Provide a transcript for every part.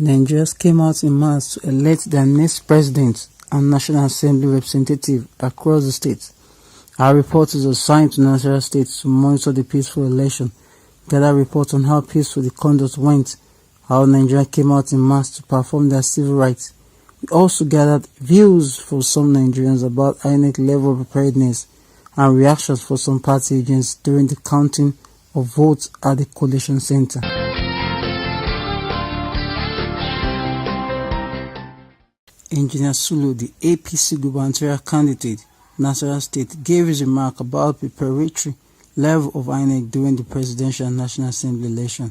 Nigerians came out in mass to elect their next president and National Assembly representative across the state. Our reporters assigned to Nasarawa State to monitor the peaceful election, gather reports on how peaceful the conduct went, how Nigerians came out in mass to perform their civil rights. We also gathered views from some Nigerians about INEC level of preparedness and reactions for some party agents during the counting of votes at the collation center. Engineer Sulu, the APC gubernatorial candidate, Nasarawa State, gave his remark about the preparatory level of INEC during the presidential and National Assembly election.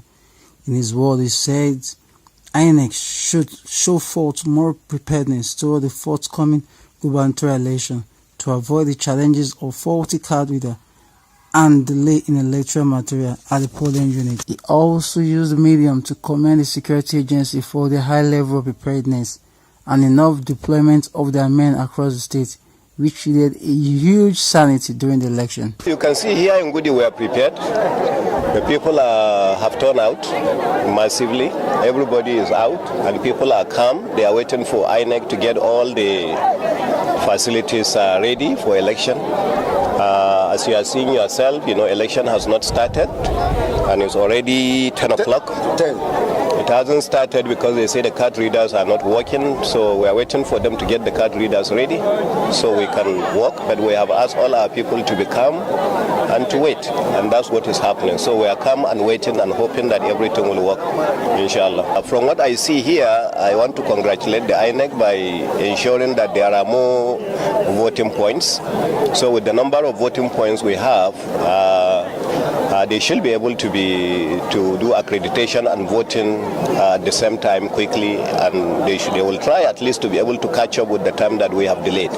In his words, he said INEC should show forth more preparedness toward the forthcoming gubernatorial election to avoid the challenges of faulty card reader and delay in electoral material at the polling unit. He also used the medium to commend the security agency for their high level of preparedness and enough deployment of their men across the state, which needed a huge sanity during the election. You can see here in Gudi we are prepared. The people have turned out massively. Everybody is out and people are calm. They are waiting for INEC to get all the facilities ready for election. As you are seeing yourself, election has not started and it's already 10 o'clock. It hasn't started because they say the card readers are not working, so we are waiting for them to get the card readers ready so we can work. But we have asked all our people to be calm and to wait, and that's what is happening. So we are calm and waiting and hoping that everything will work, inshallah. From what I see here, I want to congratulate the INEC by ensuring that there are more voting points. So with the number of voting points we have, they should be able to do accreditation and voting at the same time quickly, and they will try at least to be able to catch up with the time that we have delayed.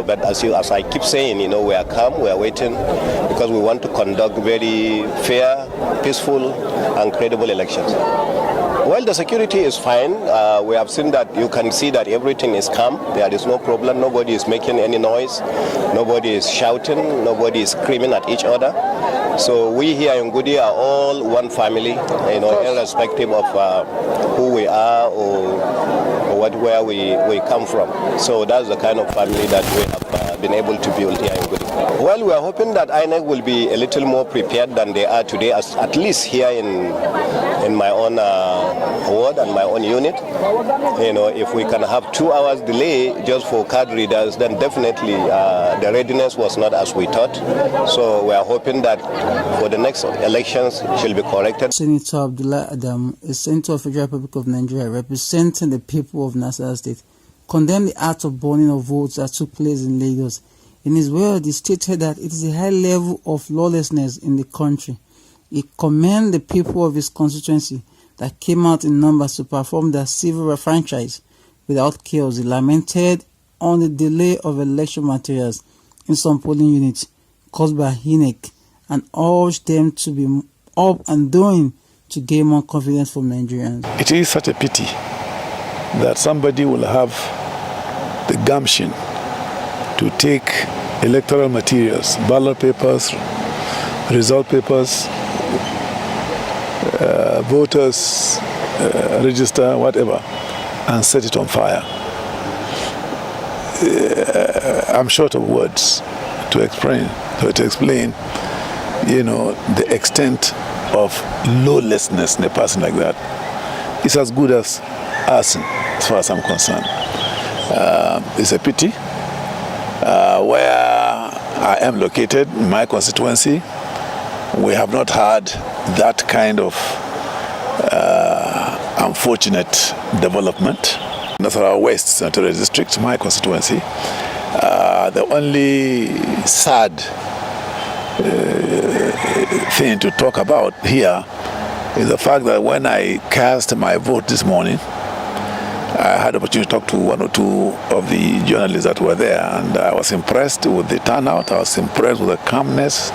But as I keep saying, we are calm, we are waiting because we want to conduct very fair, peaceful, and credible elections. Well, the security is fine. We have seen that, you can see that everything is calm. There is no problem. Nobody is making any noise. Nobody is shouting. Nobody is screaming at each other. So we here in Gudi are all one family, irrespective of who we are or where we come from. So that's the kind of family that we have been able to build here in Gudi. Well, we are hoping that INEC will be a little more prepared than they are today, at least here in my own ward and my own unit. If we can have 2 hours delay just for card readers, then definitely the readiness was not as we thought. So we are hoping that for the next elections it shall be corrected. Senator Abdullah Adam, a senator of the Federal Republic of Nigeria representing the people of Nasarawa State, condemned the act of burning of votes that took place in Lagos. In his words, he stated that it is a high level of lawlessness in the country. He commended the people of his constituency that came out in numbers to perform their civil franchise without chaos. He lamented on the delay of election materials in some polling units caused by INEC and urged them to be up and doing to gain more confidence from Nigerians. It is such a pity that somebody will have the gumption to take electoral materials, ballot papers, result papers, voters register, whatever, and set it on fire. I'm short of words to explain, the extent of lawlessness in a person like that. It's as good as arson, as far as I'm concerned. It's a pity. Where I am located, in my constituency, we have not had that kind of unfortunate development. Nasarawa West Senatorial District, my constituency, the only sad thing to talk about here is the fact that when I cast my vote this morning, I had the opportunity to talk to 1 or 2 of the journalists that were there, and I was impressed with the turnout. I was impressed with the calmness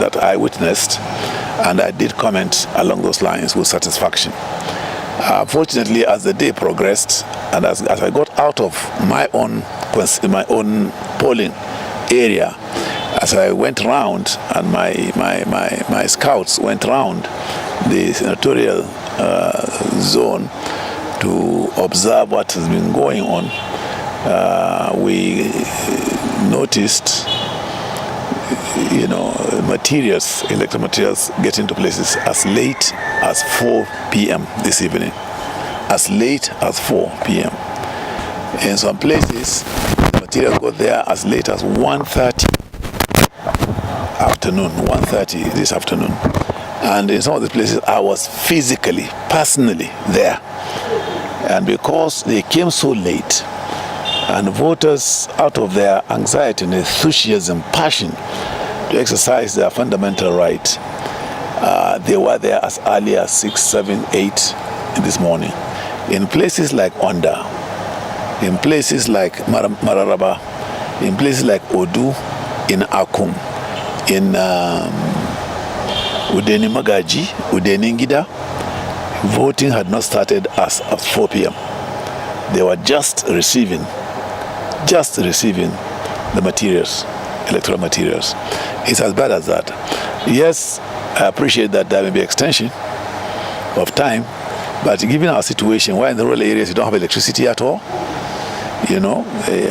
that I witnessed, and I did comment along those lines with satisfaction. Fortunately, as the day progressed, and as I got out of my own polling area, as I went around, and my scouts went around the senatorial zone to observe what has been going on, we noticed, materials, electrical materials getting to places as late as 4 p.m. this evening. As late as 4 p.m. In some places, the material got there as late as 1:30 afternoon, 1:30 this afternoon. And in some of the places, I was physically, personally there. And because they came so late, and voters, out of their anxiety and enthusiasm, passion to exercise their fundamental right, they were there as early as 6, 7, 8 in this morning. In places like Onda, in places like Nasarawa, in places like Odu, in Akum, in Udeni Magaji, Udeni Ngida, voting had not started as of 4 p.m. They were just receiving the materials, electoral materials. It's as bad as that. Yes, I appreciate that there may be extension of time, but given our situation, where in the rural areas you don't have electricity at all,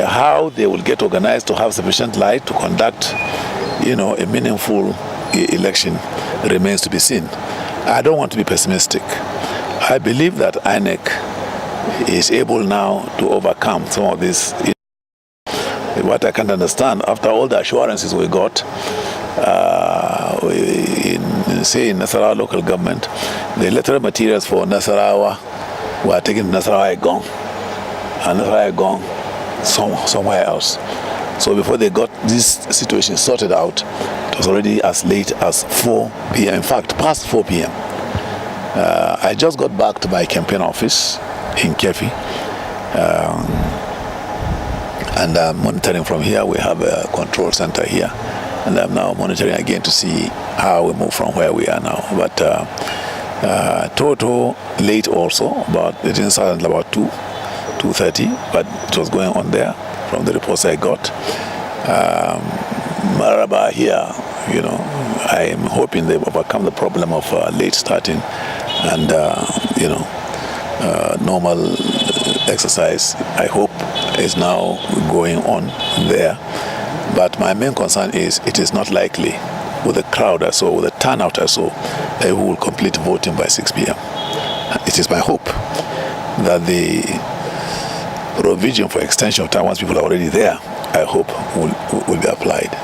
how they will get organized to have sufficient light to conduct, a meaningful election remains to be seen. I don't want to be pessimistic. I believe that INEC is able now to overcome some of this. What I can't understand, after all the assurances we got, in Nasarawa local government, the electoral materials for Nasarawa were taken to Nasarawa gone, and Nasarawa gone somewhere else. So before they got this situation sorted out, it was already as late as 4 p.m. In fact, past 4 p.m. I just got back to my campaign office in Kefi, and I'm monitoring from here. We have a control center here, and I'm now monitoring again to see how we move from where we are now. But total late also, but it didn't start until about 2:30, but it was going on there from the reports I got. Maraba here, I am hoping they overcome the problem of late starting and, normal exercise, I hope, is now going on there. But my main concern is it is not likely with the crowd I saw, with the turnout I saw, they will complete voting by 6 p.m. It is my hope that the provision for extension of time, once people are already there, I hope will be applied.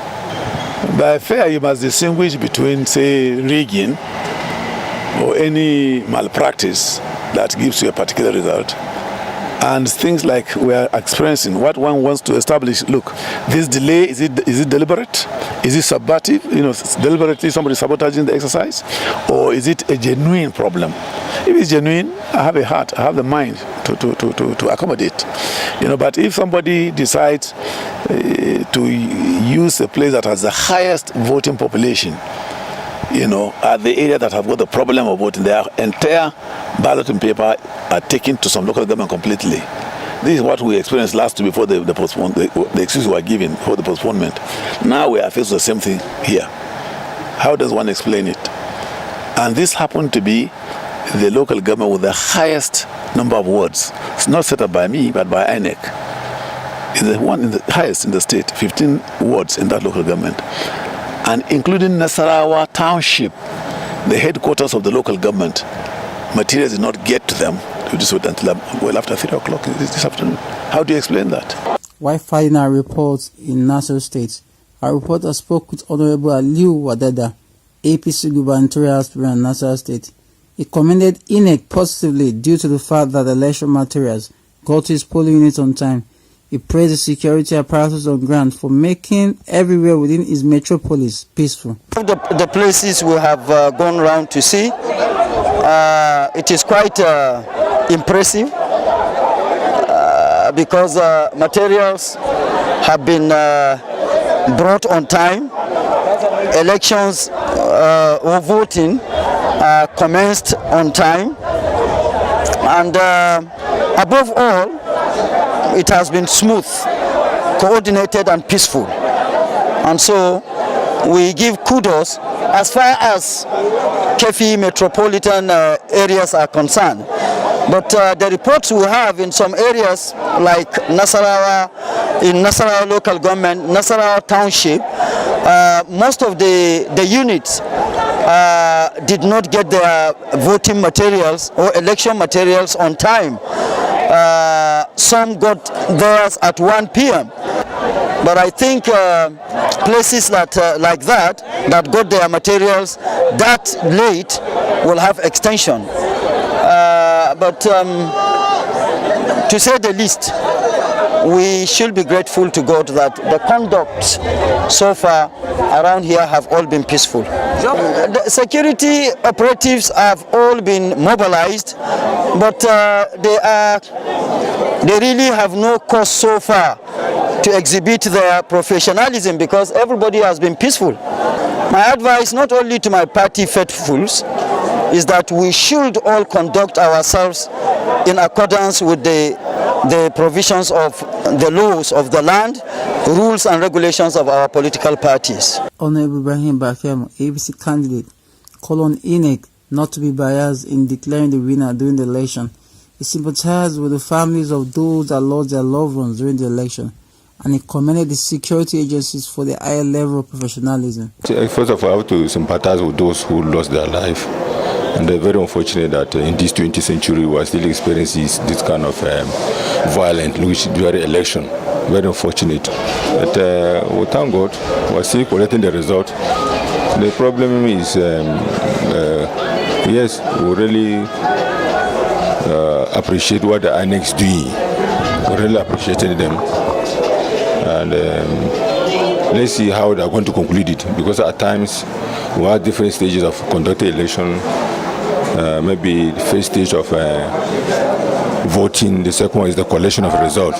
By fair, you must distinguish between, say, rigging or any malpractice that gives you a particular result, and things like we are experiencing. What one wants to establish, look, this delay, is it deliberate? Is it subversive? Deliberately somebody sabotaging the exercise? Or is it a genuine problem? If it's genuine, I have a heart, I have the mind to accommodate. But if somebody decides to use a place that has the highest voting population, at the area that have got the problem of voting, their entire balloting paper are taken to some local government completely. This is what we experienced last week before the excuse we were given for the postponement. Now we are faced with the same thing here. How does one explain it? And this happened to be the local government with the highest number of wards. It's not set up by me, but by INEC. It's the one in the highest in the state, 15 wards in that local government. And including Nasarawa Township, the headquarters of the local government, materials did not get to them until after 3 o'clock this afternoon. How do you explain that? While filing our reports in Nassau State, our reporter spoke with Honorable Aliu Wadada, APC gubernatorial aspirant in Nassau State. He commended INEC positively due to the fact that the election materials got to his polling unit on time. He praised the security apparatus on ground for making everywhere within his metropolis peaceful. The places we have gone around to see, it is quite impressive because materials have been brought on time. Elections or voting commenced on time, and above all, it has been smooth, coordinated and peaceful. And so we give kudos as far as Kefi metropolitan areas are concerned. But the reports we have in some areas like Nasarawa, in Nasarawa local government, Nasarawa township, most of the units did not get their voting materials or election materials on time. Some got theirs at 1 p.m. But I think places that like that got their materials that late will have extension. But to say the least, we should be grateful to God that the conduct so far around here have all been peaceful. The security operatives have all been mobilized, but they really have no cause so far to exhibit their professionalism because everybody has been peaceful. My advice, not only to my party faithfuls, is that we should all conduct ourselves in accordance with the provisions of the laws of the land, rules and regulations of our political parties. Honorable Ibrahim Bakem, ABC candidate, called on INEC not to be biased in declaring the winner during the election. He sympathized with the families of those that lost their loved ones during the election, and he commended the security agencies for their higher level of professionalism. First of all, I have to sympathize with those who lost their life. And they're very unfortunate that in this 20th century we are still experiencing this kind of violence during the election. Very unfortunate. But we thank God, we're still collecting the result. The problem is, yes, we really appreciate what the INEC is doing. We really appreciated them. And let's see how they're going to conclude it. Because at times we have different stages of conducting election. Maybe the first stage of voting, the second one is the collection of results.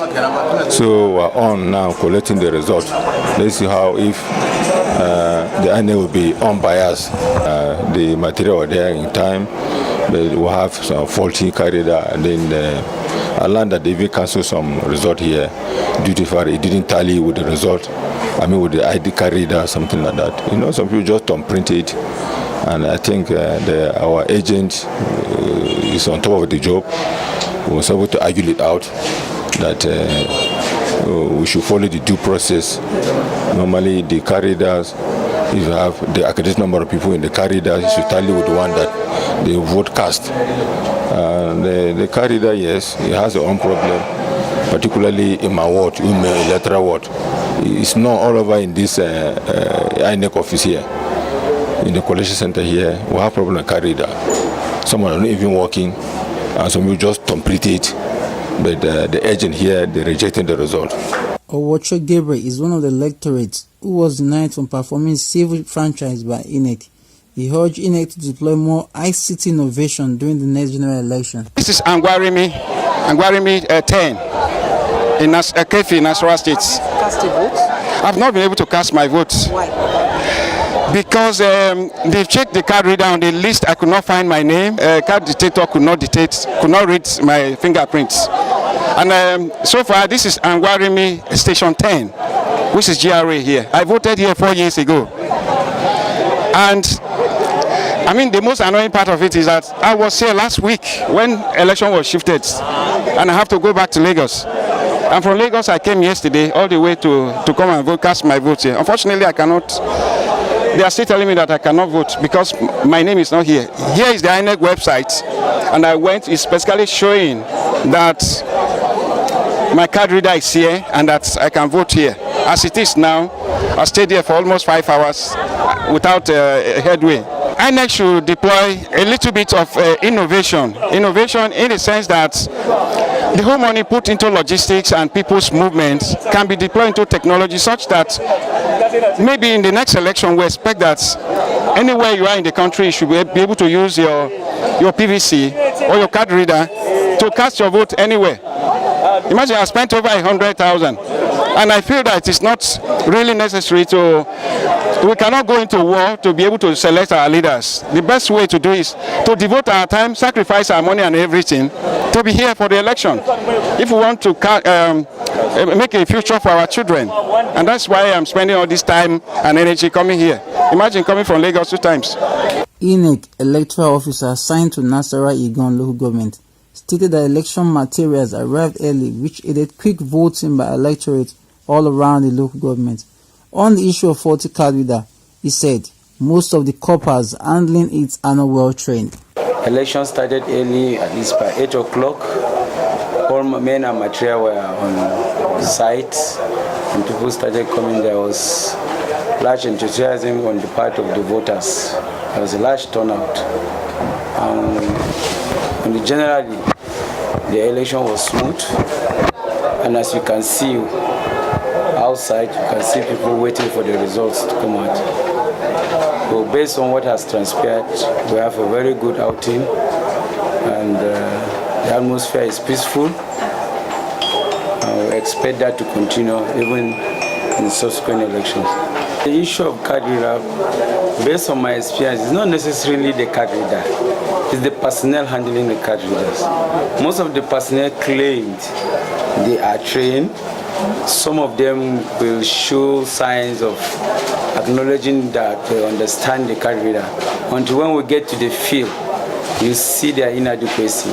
So we're on now collecting the result. Let's see how if the INEC will be unbiased. The material are there in time, but we'll have some faulty carrier, and then I learned that they even cancel some result here due to fact it didn't tally with the result. I mean with the ID carrier, something like that. You know, some people just don't print it. And I think our agent is on top of the job. We was able to argue it out that we should follow the due process. Normally, the corridors, if you have the accurate number of people in the corridors, you should tally with the one that the vote cast. The corridor, yes, it has its own problem, particularly in my ward, in my electoral ward. It's not all over in this INEC office here. In the collection center here, we have problem with corridor. Some are not even working, and some will just complete it. But the agent here, they rejected the result. Owocho Gabriel is one of the electorates who was denied from performing civil franchise by INEC. He urged INEC to deploy more ICT innovation during the next general election. This is Angwarimi 10 in Kefi, Nasarawa State. Cast a vote? I've not been able to cast my vote. Why? Because they've checked the card reader on the list. I could not find my name. Card detector could not read my fingerprints. And so far, this is Angwarimi Station 10, which is GRA here. I voted here 4 years ago. And I mean, the most annoying part of it is that I was here last week when election was shifted, and I have to go back to Lagos. And from Lagos, I came yesterday all the way to come and vote, cast my vote here. Unfortunately, I cannot. They are still telling me that I cannot vote because my name is not here. Here is the INEC website, and I went. It's specifically showing that my card reader is here and that I can vote here. As it is now, I stayed here for almost 5 hours without headway. INEC should deploy a little bit of innovation in the sense that the whole money put into logistics and people's movements can be deployed into technology such that maybe in the next election we expect that anywhere you are in the country you should be able to use your PVC or your card reader to cast your vote anywhere. Imagine I spent over 100,000, and I feel that it's not really necessary we cannot go into war to be able to select our leaders. The best way to do is to devote our time, sacrifice our money and everything to be here for the election. If we want to make a future for our children. And that's why I'm spending all this time and energy coming here. Imagine coming from Lagos 2 times. INEC electoral officer assigned to Nasarawa Igon local government stated that election materials arrived early, which aided quick voting by electorate all around the local government. On the issue of faulty card reader, he said most of the coppers handling it are not well trained. Election started early, at least by 8 o'clock. All men and material were on site, and people started coming. There was large enthusiasm on the part of the voters. There was a large turnout. And generally, the election was smooth. And as you can see outside, you can see people waiting for the results to come out. So based on what has transpired, we have a very good outing, and the atmosphere is peaceful. We expect that to continue even in subsequent elections. The issue of card reader, based on my experience, is not necessarily the card reader. It's the personnel handling the card readers. Most of the personnel claimed they are trained. Some of them will show signs of acknowledging that they understand the card reader. Until when we get to the field, you see their inadequacy.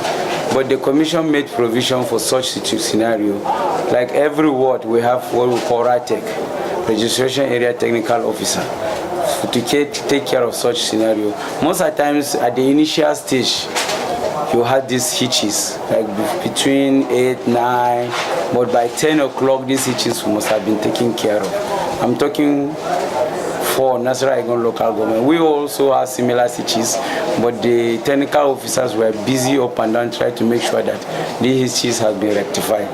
But the commission made provision for such scenario. Like every ward, we have what we call RATEC, Registration Area Technical Officer, to take care of such scenario. Most of the times at the initial stage, you had these hitches, like between 8, 9, but by 10 o'clock, these hitches must have been taken care of. I'm talking for Nasarawa local government. We also have similar hitches, but the technical officers were busy up and down trying to make sure that these hitches have been rectified.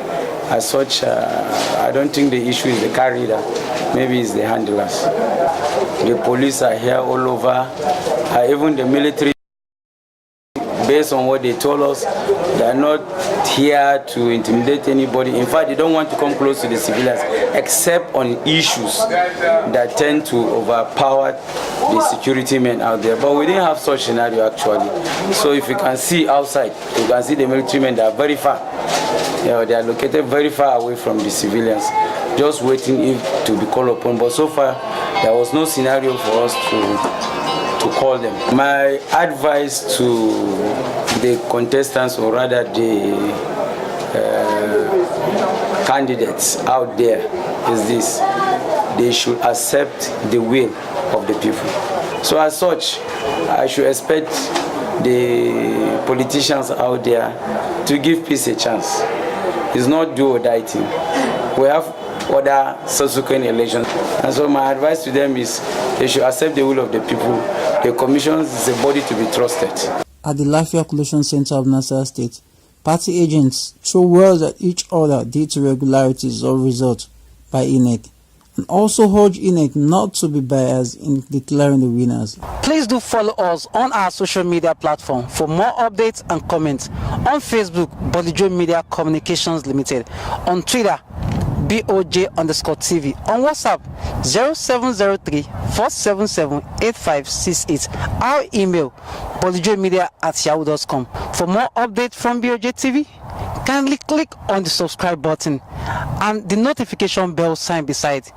As such, I don't think the issue is the car reader, maybe it's the handlers. The police are here all over, even the military. Based on what they told us, they are not here to intimidate anybody. In fact, they don't want to come close to the civilians, except on issues that tend to overpower the security men out there. But we didn't have such scenario actually. So if you can see outside, you can see the military men. They are very far. They are located very far away from the civilians, just waiting to be called upon. But so far, there was no scenario for us to call them. My advice to the contestants, or rather the candidates out there, is this: they should accept the will of the people. So as such, I should expect the politicians out there to give peace a chance. It's not do or die thing. We have other subsequent elections, and so my advice to them is they should accept the will of the people. The commission is a body to be trusted. At the Lafayette Collection Center of Nasarawa State, party agents throw words at each other due to irregularities or results by INEC, and also urge INEC not to be biased in declaring the winners. Please do follow us on our social media platform for more updates and comments. On Facebook, Bolijo Media Communications Limited. On Twitter, BOJ_TV. On WhatsApp, 0703-477-8568. Our email, bolijomedia@yahoo.com. For more updates from BOJ TV, kindly click on the subscribe button and the notification bell sign beside.